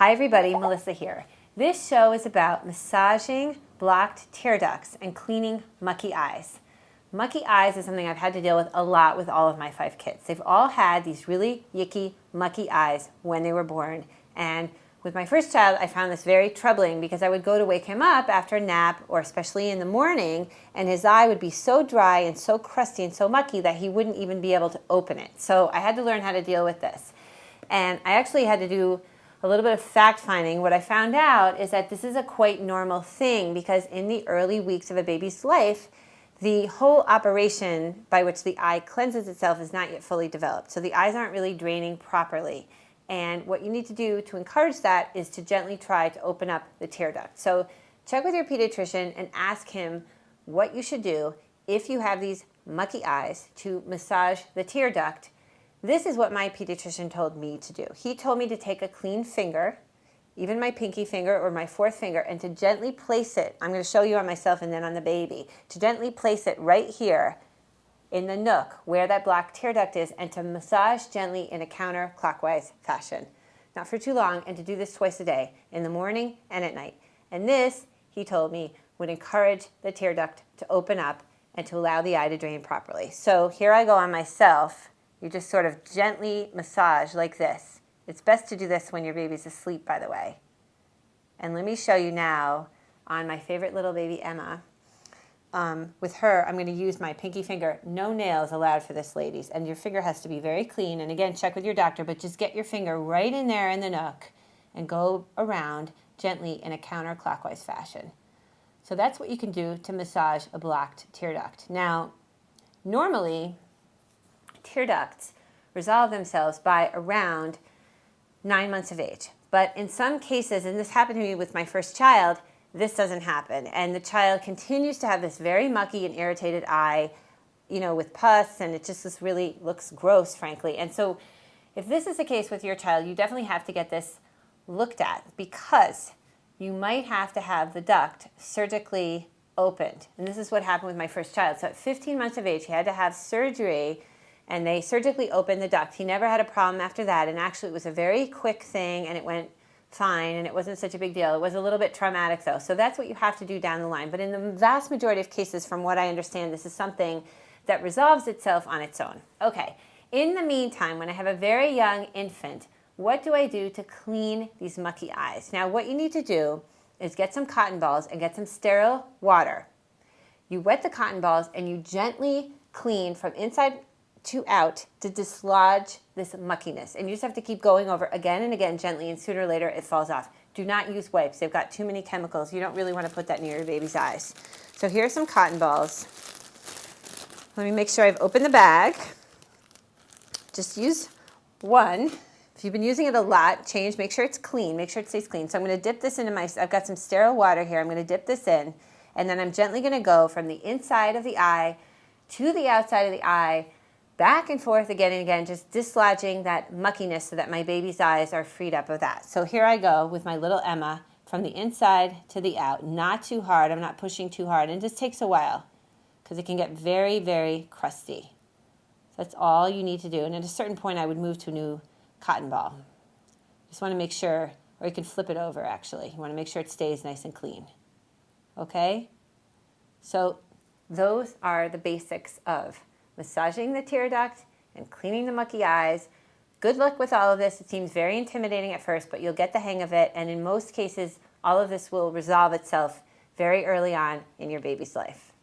Hi everybody, Melissa here. This show is about massaging blocked tear ducts and cleaning mucky eyes. Mucky eyes is something I've had to deal with a lot with all of my 5 kids. They've all had these really yicky, mucky eyes when they were born. And with my first child, I found this very troubling because I would go to wake him up after a nap, or especially in the morning, and his eye would be so dry and so crusty and so mucky that he wouldn't even be able to open it. So I had to learn how to deal with this. And I actually had to do a little bit of fact finding. What I found out is that this is a quite normal thing because in the early weeks of a baby's life, the whole operation by which the eye cleanses itself is not yet fully developed. So the eyes aren't really draining properly. And what you need to do to encourage that is to gently try to open up the tear duct. So check with your pediatrician and ask him what you should do if you have these mucky eyes to massage the tear duct. This is what my pediatrician told me to do. He told me to take a clean finger, even my pinky finger or my 4th finger, and to gently place it. I'm going to show you on myself and then on the baby. To gently place it right here in the nook where that blocked tear duct is, and to massage gently in a counterclockwise fashion. Not for too long, and to do this twice a day, in the morning and at night. And this, he told me, would encourage the tear duct to open up and to allow the eye to drain properly. So here I go on myself. You just sort of gently massage like this. It's best to do this when your baby's asleep, by the way. And let me show you now on my favorite little baby, Emma. With her, I'm going to use my pinky finger. No nails allowed for this, ladies. And your finger has to be very clean. And again, check with your doctor, but just get your finger right in there in the nook and go around gently in a counterclockwise fashion. So that's what you can do to massage a blocked tear duct. Now, normally, tear ducts resolve themselves by around 9 months of age. But in some cases, and this happened to me with my first child, this doesn't happen. And the child continues to have this very mucky and irritated eye, with pus, and it just really looks gross, frankly. And so if this is the case with your child, you definitely have to get this looked at because you might have to have the duct surgically opened. And this is what happened with my first child. So at 15 months of age, he had to have surgery, and they surgically opened the duct. He never had a problem after that, and actually it was a very quick thing, and it went fine, and it wasn't such a big deal. It was a little bit traumatic, though, so that's what you have to do down the line. But in the vast majority of cases, from what I understand, this is something that resolves itself on its own. Okay, in the meantime, when I have a very young infant, what do I do to clean these mucky eyes? Now, what you need to do is get some cotton balls and get some sterile water. You wet the cotton balls, and you gently clean from inside to out to dislodge this muckiness. And you just have to keep going over again and again gently, and sooner or later it falls off. Do not use wipes. They've got too many chemicals. You don't really want to put that near your baby's eyes. So here are some cotton balls. Let me make sure I've opened the bag. Just use one. If you've been using it a lot, make sure it's clean. Make sure it stays clean. So I'm going to dip this into I've got some sterile water here. I'm going to dip this in, and then I'm gently going to go from the inside of the eye to the outside of the eye, back and forth again and again, just dislodging that muckiness so that my baby's eyes are freed up of that. So here I go with my little Emma from the inside to the out. Not too hard. I'm not pushing too hard. And it just takes a while because it can get very, very crusty. So that's all you need to do. And at a certain point, I would move to a new cotton ball. Just want to make sure, or you can flip it over, actually. You want to make sure it stays nice and clean. Okay? So those are the basics of massaging the tear duct and cleaning the mucky eyes. Good luck with all of this. It seems very intimidating at first, but you'll get the hang of it. And in most cases, all of this will resolve itself very early on in your baby's life.